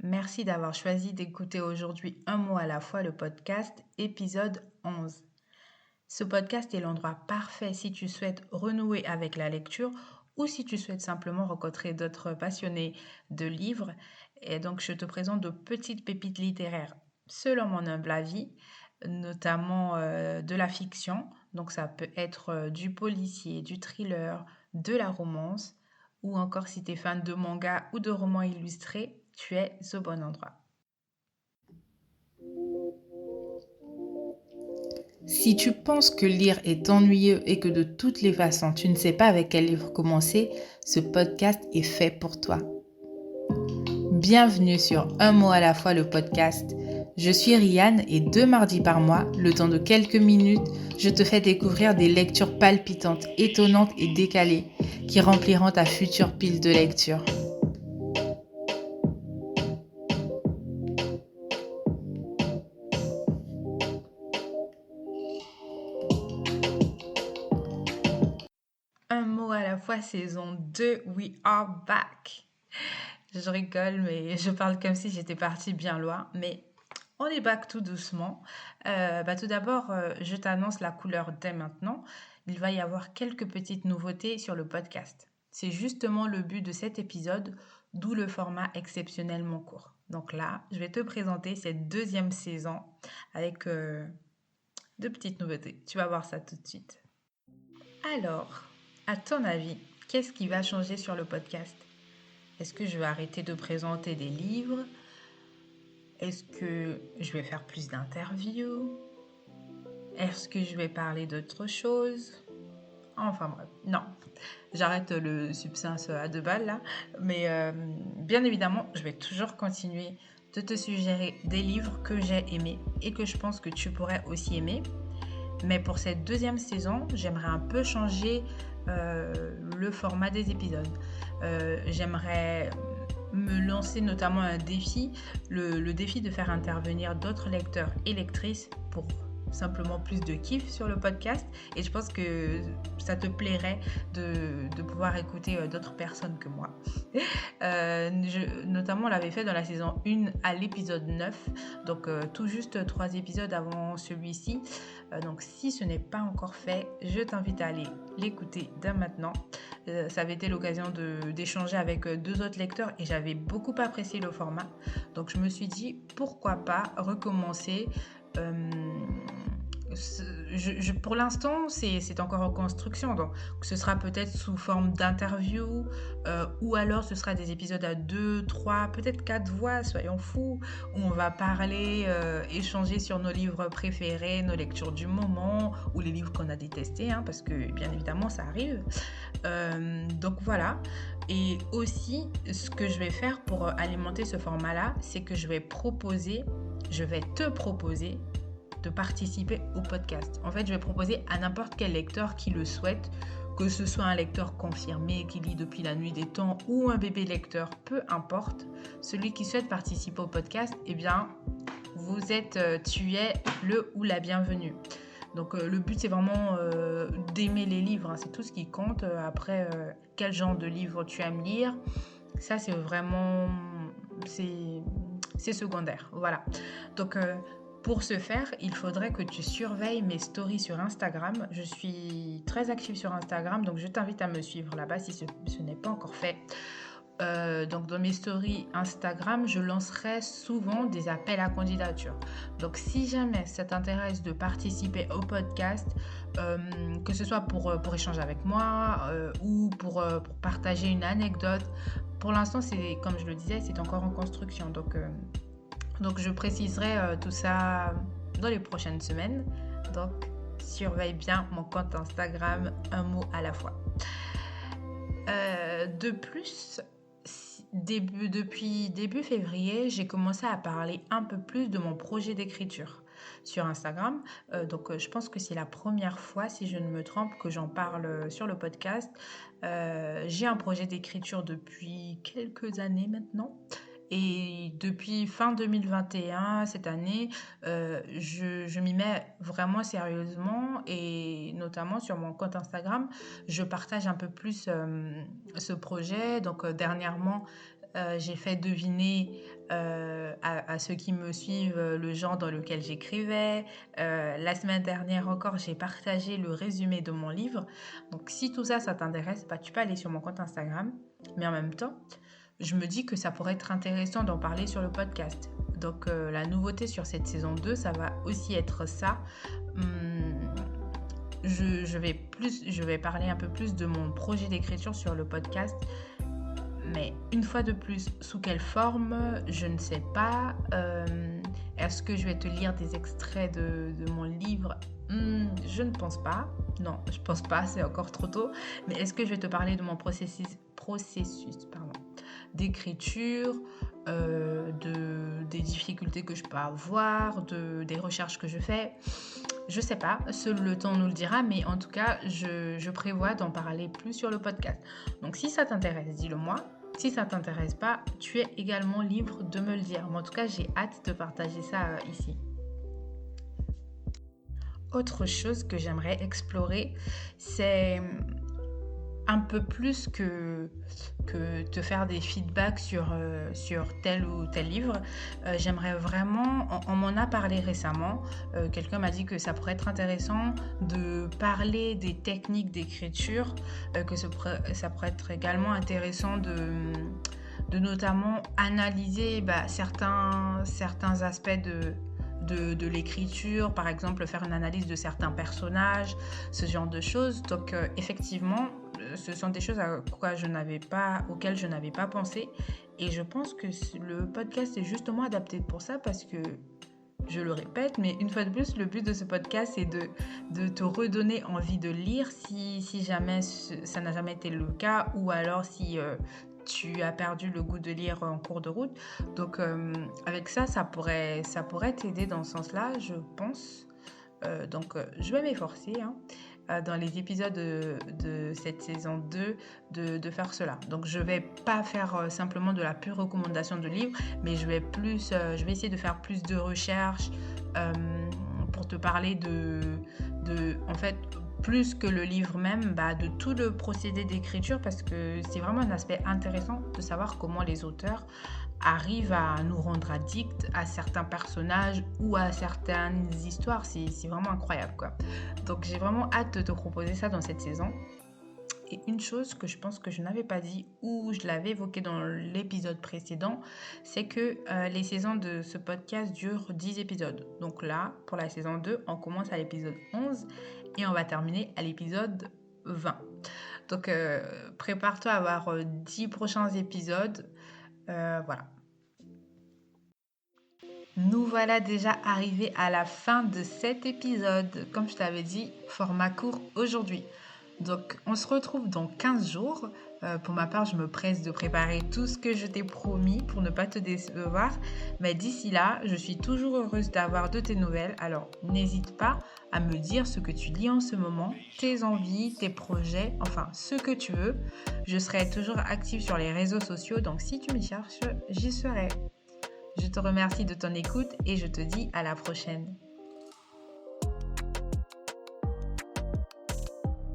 Merci d'avoir choisi d'écouter aujourd'hui Un mot à la fois, le podcast, épisode 11. Ce podcast est l'endroit parfait si tu souhaites renouer avec la lecture ou si tu souhaites simplement rencontrer d'autres passionnés de livres. Et donc, je te présente de petites pépites littéraires selon mon humble avis, notamment de la fiction. Donc, ça peut être du policier, du thriller, de la romance, ou encore si tu es fan de manga ou de romans illustrés, tu es au bon endroit. Si tu penses que lire est ennuyeux et que de toutes les façons tu ne sais pas avec quel livre commencer, ce podcast est fait pour toi. Bienvenue sur Un mot à la fois, le podcast. Je suis Rianne et 2 mardis par mois, le temps de quelques minutes, je te fais découvrir des lectures palpitantes, étonnantes et décalées qui rempliront ta future pile de lecture. Un mot à la fois, saison 2, we are back. Je rigole, mais je parle comme si j'étais partie bien loin. Mais on est back tout doucement. Tout d'abord, je t'annonce la couleur dès maintenant. Il va y avoir quelques petites nouveautés sur le podcast. C'est justement le but de cet épisode, d'où le format exceptionnellement court. Donc là, je vais te présenter cette deuxième saison avec de petites nouveautés. Tu vas voir ça tout de suite. Alors, à ton avis, qu'est-ce qui va changer sur le podcast? Est-ce que je vais arrêter de présenter des livres? Est-ce que je vais faire plus d'interviews? Est-ce que je vais parler d'autre chose? Enfin bref, non. J'arrête le substance à 2 balles là. Mais bien évidemment, je vais toujours continuer de te suggérer des livres que j'ai aimés et que je pense que tu pourrais aussi aimer. Mais pour cette deuxième saison, j'aimerais un peu changer le format des épisodes. J'aimerais me lancer notamment un défi, le défi de faire intervenir d'autres lecteurs et lectrices pour simplement plus de kiff sur le podcast. Et je pense que ça te plairait de pouvoir écouter d'autres personnes que moi. Notamment, on l'avait fait dans la saison 1 à l'épisode 9, donc tout juste 3 épisodes avant celui-ci. Donc si ce n'est pas encore fait, je t'invite à aller l'écouter dès maintenant. Ça avait été l'occasion d'échanger avec 2 autres lecteurs et j'avais beaucoup apprécié le format. Donc je me suis dit, pourquoi pas recommencer. Euh, pour l'instant, c'est encore en construction, donc ce sera peut-être sous forme d'interview ou alors ce sera des épisodes à 2, 3, peut-être 4 voix, soyons fous, où on va parler, échanger sur nos livres préférés, nos lectures du moment ou les livres qu'on a détestés, hein, parce que bien évidemment ça arrive. Donc voilà. Et aussi, ce que je vais faire pour alimenter ce format-là, c'est que je vais te proposer de participer au podcast. En fait, je vais proposer à n'importe quel lecteur qui le souhaite, que ce soit un lecteur confirmé qui lit depuis la nuit des temps ou un bébé lecteur, peu importe, celui qui souhaite participer au podcast, eh bien, tu es le ou la bienvenue. Donc le but c'est vraiment d'aimer les livres, hein. C'est tout ce qui compte. Après, quel genre de livre tu aimes lire, ça c'est vraiment c'est secondaire. Voilà. Donc pour ce faire, il faudrait que tu surveilles mes stories sur Instagram. Je suis très active sur Instagram, donc je t'invite à me suivre là-bas si ce n'est pas encore fait. Donc dans mes stories Instagram, je lancerai souvent des appels à candidature. Donc si jamais ça t'intéresse de participer au podcast, que ce soit pour échanger avec moi ou pour partager une anecdote, pour l'instant, comme je le disais, c'est encore en construction. Donc je préciserai tout ça dans les prochaines semaines. Donc surveille bien mon compte Instagram, un mot à la fois. De plus, depuis début février, j'ai commencé à parler un peu plus de mon projet d'écriture sur Instagram. Je pense que c'est la première fois, si je ne me trompe, que j'en parle sur le podcast. J'ai un projet d'écriture depuis quelques années maintenant. Et depuis fin 2021, cette année, je m'y mets vraiment sérieusement et notamment sur mon compte Instagram, je partage un peu plus ce projet. Donc dernièrement, J'ai fait deviner à ceux qui me suivent le genre dans lequel j'écrivais. La semaine dernière encore, j'ai partagé le résumé de mon livre. Donc si tout ça, ça t'intéresse, bah, tu peux aller sur mon compte Instagram. Mais en même temps, je me dis que ça pourrait être intéressant d'en parler sur le podcast. Donc la nouveauté sur cette saison 2, ça va aussi être ça. Je vais parler un peu plus de mon projet d'écriture sur le podcast. Mais une fois de plus, sous quelle forme, je ne sais pas. Est-ce que je vais te lire des extraits de mon livre? Je ne pense pas. Non, je pense pas, c'est encore trop tôt. Mais est-ce que je vais te parler de mon processus d'écriture, des difficultés que je peux avoir, des recherches que je fais? Je sais pas, seul le temps nous le dira, mais en tout cas, je prévois d'en parler plus sur le podcast. Donc si ça t'intéresse, dis-le moi. Si ça t'intéresse pas, tu es également libre de me le dire. Mais en tout cas, j'ai hâte de partager ça ici. Autre chose que j'aimerais explorer, c'est un peu plus que te faire des feedbacks sur tel ou tel livre. J'aimerais vraiment, on m'en a parlé récemment, quelqu'un m'a dit que ça pourrait être intéressant de parler des techniques d'écriture, que ça pourrait être également intéressant de notamment analyser certains aspects de l'écriture, par exemple faire une analyse de certains personnages, ce genre de choses. Donc effectivement, ce sont des choses auxquelles je n'avais pas pensé, et je pense que le podcast est justement adapté pour ça, parce que je le répète, mais une fois de plus, le but de ce podcast, c'est de te redonner envie de lire si jamais ça n'a jamais été le cas, ou alors si tu as perdu le goût de lire en cours de route. Donc avec ça pourrait t'aider dans ce sens-là, je pense. Donc je vais m'efforcer dans les épisodes de cette saison 2 de faire cela. Donc je vais pas faire simplement de la pure recommandation de livres, mais je vais essayer de faire plus de recherches pour te parler en fait, plus que le livre même, de tout le procédé d'écriture, parce que c'est vraiment un aspect intéressant de savoir comment les auteurs arrivent à nous rendre addicts à certains personnages ou à certaines histoires. C'est vraiment incroyable, quoi. Donc j'ai vraiment hâte de te proposer ça dans cette saison. Et une chose que je pense que je n'avais pas dit, ou je l'avais évoqué dans l'épisode précédent, c'est que les saisons de ce podcast durent 10 épisodes. Donc là, pour la saison 2, on commence à l'épisode 11 et on va terminer à l'épisode 20. Donc prépare-toi à avoir 10 prochains épisodes. Voilà. Nous voilà déjà arrivés à la fin de cet épisode. Comme je t'avais dit, format court aujourd'hui. Donc, on se retrouve dans 15 jours. Pour ma part, je me presse de préparer tout ce que je t'ai promis pour ne pas te décevoir. Mais d'ici là, je suis toujours heureuse d'avoir de tes nouvelles. Alors, n'hésite pas à me dire ce que tu lis en ce moment, tes envies, tes projets, enfin, ce que tu veux. Je serai toujours active sur les réseaux sociaux, donc si tu me cherches, j'y serai. Je te remercie de ton écoute et je te dis à la prochaine.